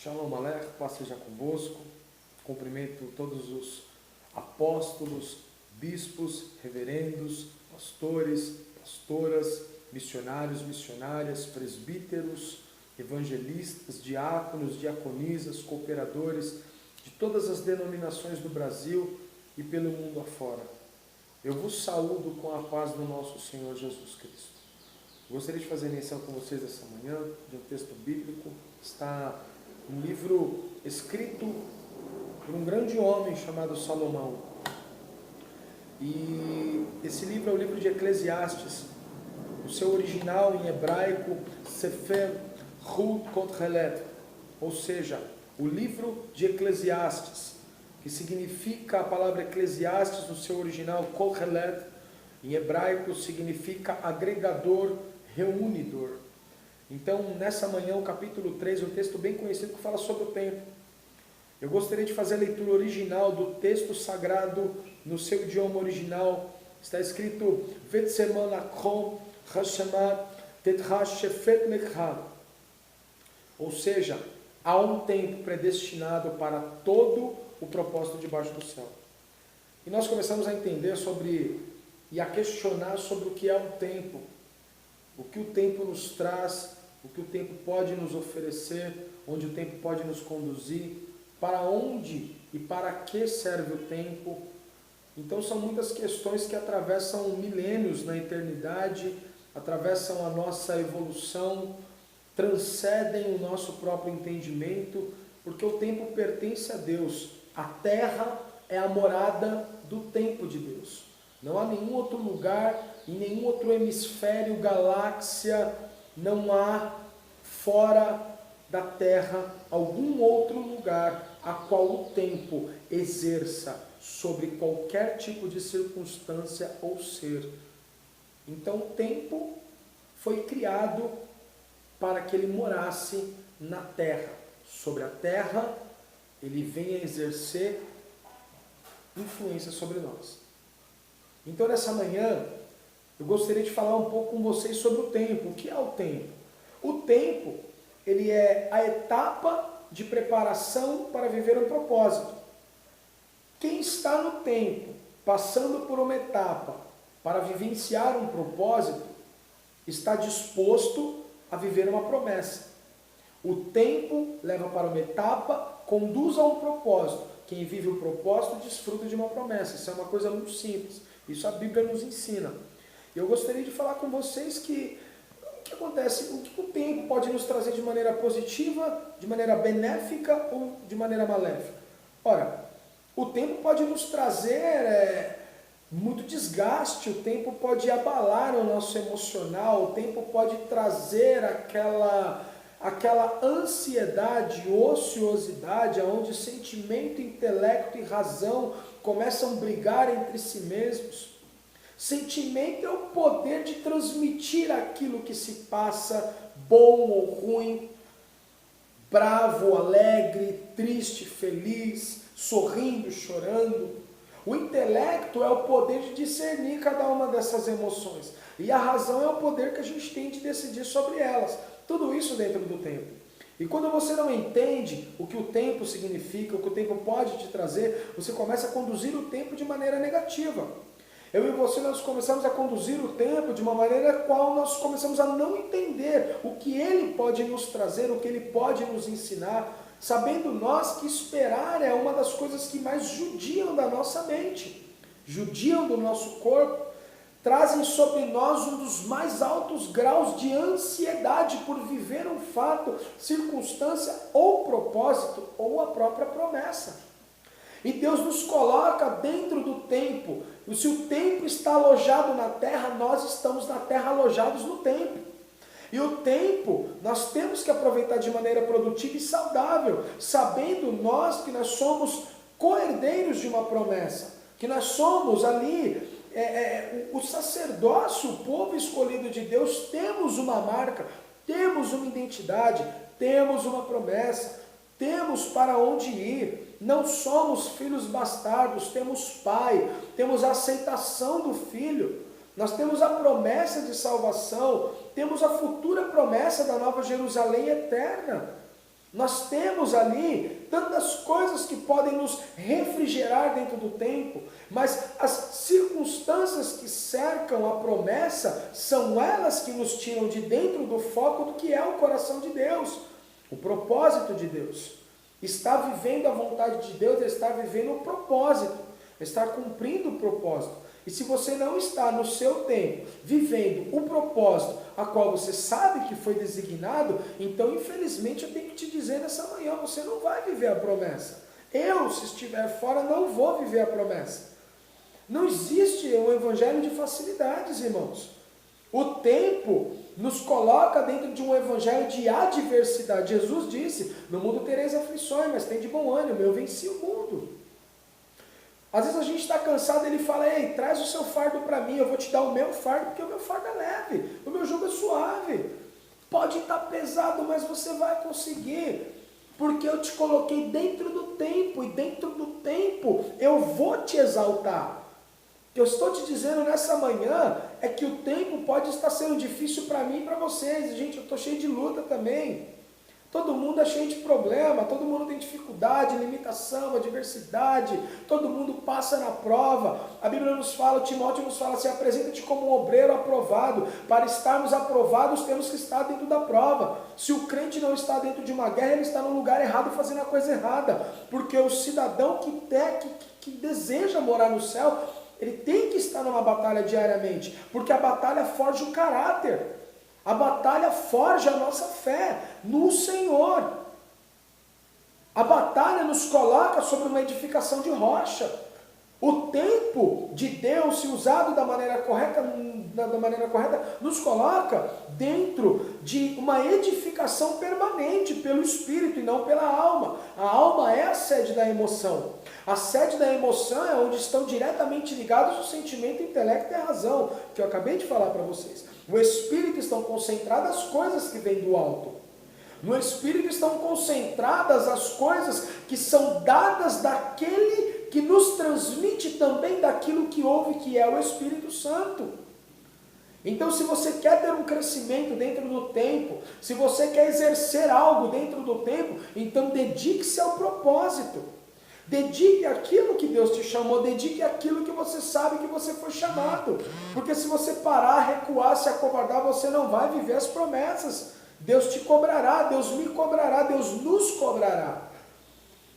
Shalom Aleichem, paz seja convosco. Cumprimento todos os apóstolos, bispos, reverendos, pastores, pastoras, missionários, missionárias, presbíteros, evangelistas, diáconos, diaconisas, cooperadores de todas as denominações do Brasil e pelo mundo afora. Eu vos saúdo com a paz do nosso Senhor Jesus Cristo. Gostaria de fazer menção com vocês essa manhã de um texto bíblico. Está um livro escrito por um grande homem chamado Salomão. E esse livro é o livro de Eclesiastes. O seu original em hebraico, Sefer Hut Kohelet, ou seja, o livro de Eclesiastes, que significa a palavra Eclesiastes no seu original Kohelet, em hebraico significa agregador, reunidor. Então, nessa manhã, o capítulo 3, um texto bem conhecido que fala sobre o tempo. Eu gostaria de fazer a leitura original do texto sagrado no seu idioma original. Está escrito Vetserman Akron Hashemah Tetrash Shefet Lekha. Ou seja, há um tempo predestinado para todo o propósito debaixo do céu. E nós começamos a entender sobre e a questionar sobre o que é o tempo. O que o tempo nos traz, o que o tempo pode nos oferecer, onde o tempo pode nos conduzir, para onde e para que serve o tempo. Então são muitas questões que atravessam milênios na eternidade, atravessam a nossa evolução, transcendem o nosso próprio entendimento, porque o tempo pertence a Deus. A terra é a morada do tempo de Deus. Não há nenhum outro lugar, em nenhum outro hemisfério, galáxia, não há fora da Terra algum outro lugar a qual o tempo exerça sobre qualquer tipo de circunstância ou ser. Então o tempo foi criado para que ele morasse na Terra. Sobre a Terra, ele vem a exercer influência sobre nós. Então nessa manhã, eu gostaria de falar um pouco com vocês sobre o tempo. O que é o tempo? O tempo, ele é a etapa de preparação para viver um propósito. Quem está no tempo, passando por uma etapa para vivenciar um propósito, está disposto a viver uma promessa. O tempo leva para uma etapa, conduz a um propósito. Quem vive o propósito desfruta de uma promessa. Isso é uma coisa muito simples. Isso a Bíblia nos ensina. Eu gostaria de falar com vocês que o que acontece, o que o tempo pode nos trazer de maneira positiva, de maneira benéfica ou de maneira maléfica. Ora, o tempo pode nos trazer muito desgaste, o tempo pode abalar o nosso emocional, o tempo pode trazer aquela ansiedade, ociosidade, onde sentimento, intelecto e razão começam a brigar entre si mesmos. Sentimento é o poder de transmitir aquilo que se passa, bom ou ruim, bravo, alegre, triste, feliz, sorrindo, chorando. O intelecto é o poder de discernir cada uma dessas emoções. E a razão é o poder que a gente tem de decidir sobre elas. Tudo isso dentro do tempo. E quando você não entende o que o tempo significa, o que o tempo pode te trazer, você começa a conduzir o tempo de maneira negativa. Eu e você, nós começamos a conduzir o tempo de uma maneira qual nós começamos a não entender o que ele pode nos trazer, o que ele pode nos ensinar, sabendo nós que esperar é uma das coisas que mais judiam da nossa mente, judiam do nosso corpo, trazem sobre nós um dos mais altos graus de ansiedade por viver um fato, circunstância ou propósito ou a própria promessa. E Deus nos coloca dentro do tempo. E se o tempo está alojado na terra, nós estamos na terra alojados no tempo. E o tempo nós temos que aproveitar de maneira produtiva e saudável, sabendo nós que nós somos co-herdeiros de uma promessa, que nós somos ali o sacerdócio, o povo escolhido de Deus, temos uma marca, temos uma identidade, temos uma promessa, temos para onde ir. Não somos filhos bastardos, temos pai, temos a aceitação do filho, nós temos a promessa de salvação, temos a futura promessa da Nova Jerusalém eterna. Nós temos ali tantas coisas que podem nos refrigerar dentro do tempo, mas as circunstâncias que cercam a promessa são elas que nos tiram de dentro do foco do que é o coração de Deus, o propósito de Deus. Está vivendo a vontade de Deus, está vivendo o propósito, está cumprindo o propósito. E se você não está no seu tempo vivendo o propósito a qual você sabe que foi designado, então infelizmente eu tenho que te dizer nessa manhã, você não vai viver a promessa. Eu, se estiver fora, não vou viver a promessa. Não existe um evangelho de facilidades, irmãos. O tempo nos coloca dentro de um evangelho de adversidade. Jesus disse, no mundo tereis aflições, mas tem de bom ânimo, eu venci o mundo. Às vezes a gente está cansado, ele fala, ei, traz o seu fardo para mim, eu vou te dar o meu fardo, porque o meu fardo é leve, o meu jugo é suave. Pode estar pesado, mas você vai conseguir, porque eu te coloquei dentro do tempo, e dentro do tempo eu vou te exaltar. O que eu estou te dizendo nessa manhã é que o tempo pode estar sendo difícil para mim e para vocês. E, gente, eu estou cheio de luta também. Todo mundo é cheio de problema, todo mundo tem dificuldade, limitação, adversidade, todo mundo passa na prova. A Bíblia nos fala, o Timóteo nos fala assim, apresenta-te como um obreiro aprovado. Para estarmos aprovados, temos que estar dentro da prova. Se o crente não está dentro de uma guerra, ele está no lugar errado fazendo a coisa errada. Porque o cidadão que deseja morar no céu, ele tem que estar numa batalha diariamente, porque a batalha forja o caráter. A batalha forja a nossa fé no Senhor. A batalha nos coloca sobre uma edificação de rocha. O tempo de Deus, se usado da maneira correta, nos coloca dentro de uma edificação permanente pelo Espírito e não pela alma. A alma é a sede da emoção. A sede da emoção é onde estão diretamente ligados o sentimento, o intelecto e a razão, que eu acabei de falar para vocês. No Espírito estão concentradas as coisas que vêm do alto. No Espírito estão concentradas as coisas que são dadas daquele que nos transmite também daquilo que houve, que é o Espírito Santo. Então, se você quer ter um crescimento dentro do tempo, se você quer exercer algo dentro do tempo, então dedique-se ao propósito. Dedique aquilo que Deus te chamou, dedique aquilo que você sabe que você foi chamado. Porque se você parar, recuar, se acovardar, você não vai viver as promessas. Deus te cobrará, Deus me cobrará, Deus nos cobrará.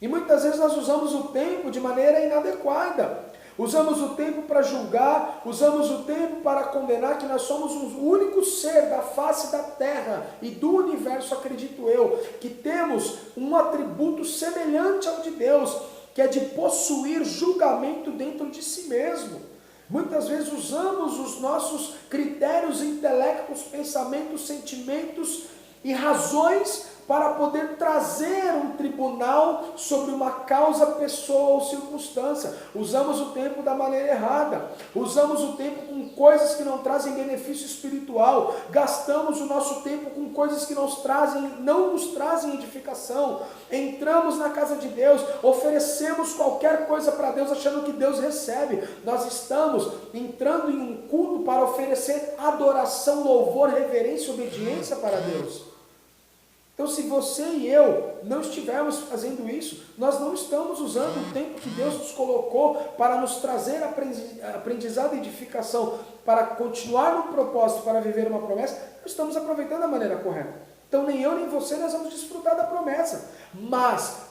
E muitas vezes nós usamos o tempo de maneira inadequada. Usamos o tempo para julgar, usamos o tempo para condenar que nós somos o único ser da face da terra e do universo, acredito eu, que temos um atributo semelhante ao de Deus, que é de possuir julgamento dentro de si mesmo. Muitas vezes usamos os nossos critérios, intelectos, pensamentos, sentimentos e razões para poder trazer um tribunal sobre uma causa, pessoa ou circunstância. Usamos o tempo da maneira errada, usamos o tempo com coisas que não trazem benefício espiritual, gastamos o nosso tempo com coisas que não nos trazem edificação, entramos na casa de Deus, oferecemos qualquer coisa para Deus achando que Deus recebe. Nós estamos entrando em um culto para oferecer adoração, louvor, reverência, obediência para Deus. Então, se você e eu não estivermos fazendo isso, nós não estamos usando o tempo que Deus nos colocou para nos trazer aprendizado e edificação, para continuar no propósito, para viver uma promessa, não estamos aproveitando da maneira correta. Então, nem eu nem você, nós vamos desfrutar da promessa. Mas,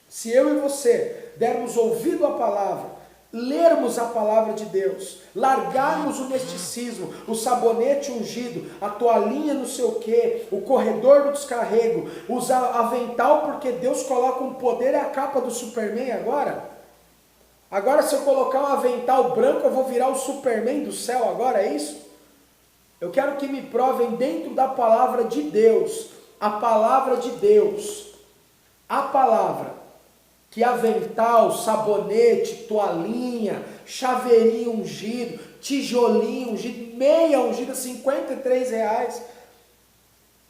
se eu e você dermos ouvido à palavra, lermos a palavra de Deus, largarmos o misticismo, o sabonete ungido, a toalhinha não sei o que, o corredor do descarrego, usar avental porque Deus coloca um poder, é a capa do Superman agora? Agora se eu colocar um avental branco eu vou virar o Superman do céu agora, é isso? Eu quero que me provem dentro da palavra de Deus, a palavra de Deus, a palavra, que avental, sabonete, toalhinha, chaveirinho ungido, tijolinho ungido, meia ungida, R$53.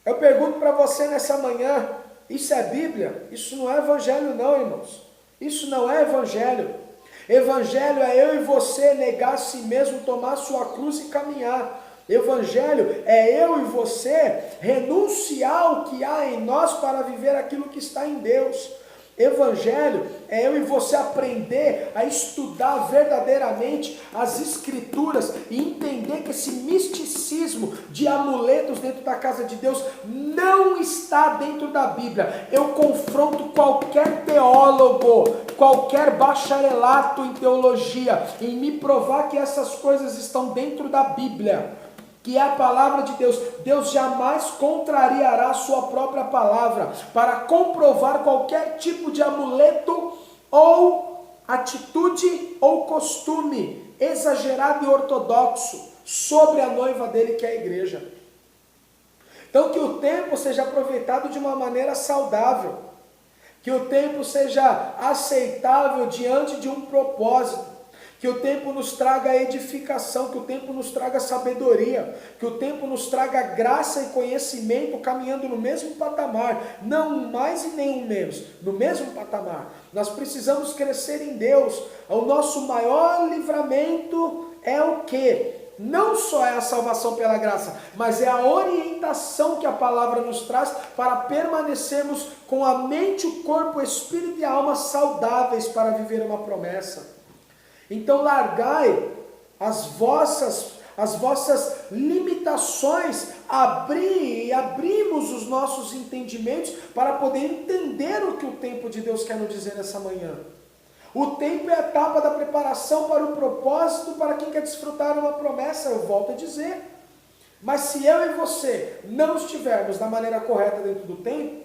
Eu pergunto para você nessa manhã, isso é Bíblia? Isso não é evangelho não, irmãos. Isso não é evangelho. Evangelho é eu e você negar a si mesmo, tomar a sua cruz e caminhar. Evangelho é eu e você renunciar ao que há em nós para viver aquilo que está em Deus. Evangelho é eu e você aprender a estudar verdadeiramente as Escrituras e entender que esse misticismo de amuletos dentro da casa de Deus não está dentro da Bíblia. Eu confronto qualquer teólogo, qualquer bacharelato em teologia, em me provar que essas coisas estão dentro da Bíblia, que é a palavra de Deus. Deus jamais contrariará a sua própria palavra para comprovar qualquer tipo de amuleto ou atitude ou costume exagerado e ortodoxo sobre a noiva dele, que é a igreja. Então que o tempo seja aproveitado de uma maneira saudável, que o tempo seja aceitável diante de um propósito, que o tempo nos traga edificação, que o tempo nos traga sabedoria, que o tempo nos traga graça e conhecimento caminhando no mesmo patamar, não um mais e nem um menos, no mesmo patamar. Nós precisamos crescer em Deus. O nosso maior livramento é o quê? Não só é a salvação pela graça, mas é a orientação que a palavra nos traz para permanecermos com a mente, o corpo, o espírito e a alma saudáveis para viver uma promessa. Então largai as vossas limitações, abrimos os nossos entendimentos para poder entender o que o tempo de Deus quer nos dizer nessa manhã. O tempo é a etapa da preparação para o propósito, para quem quer desfrutar uma promessa, eu volto a dizer. Mas se eu e você não estivermos da maneira correta dentro do tempo,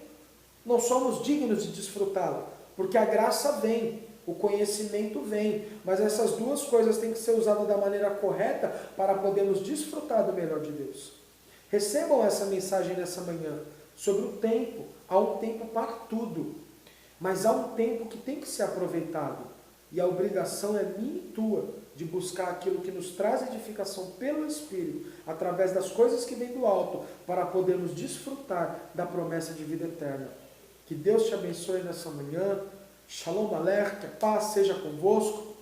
não somos dignos de desfrutá-la, porque a graça vem, o conhecimento vem, mas essas duas coisas têm que ser usadas da maneira correta para podermos desfrutar do melhor de Deus. Recebam essa mensagem nessa manhã sobre o tempo. Há um tempo para tudo, mas há um tempo que tem que ser aproveitado, e a obrigação é minha e tua de buscar aquilo que nos traz edificação pelo Espírito, através das coisas que vêm do alto, para podermos desfrutar da promessa de vida eterna. Que Deus te abençoe nessa manhã. Shalom Aleichem, que a paz seja convosco,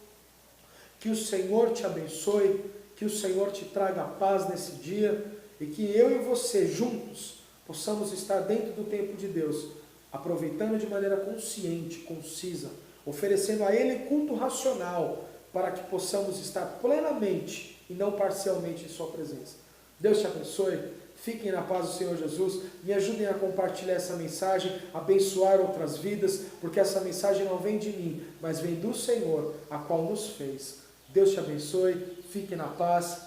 que o Senhor te abençoe, que o Senhor te traga a paz nesse dia, e que eu e você juntos possamos estar dentro do tempo de Deus, aproveitando de maneira consciente, concisa, oferecendo a Ele culto racional, para que possamos estar plenamente e não parcialmente em sua presença. Deus te abençoe. Fiquem na paz do Senhor Jesus, me ajudem a compartilhar essa mensagem, abençoar outras vidas, porque essa mensagem não vem de mim, mas vem do Senhor, a qual nos fez. Deus te abençoe, fiquem na paz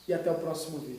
e até o próximo vídeo.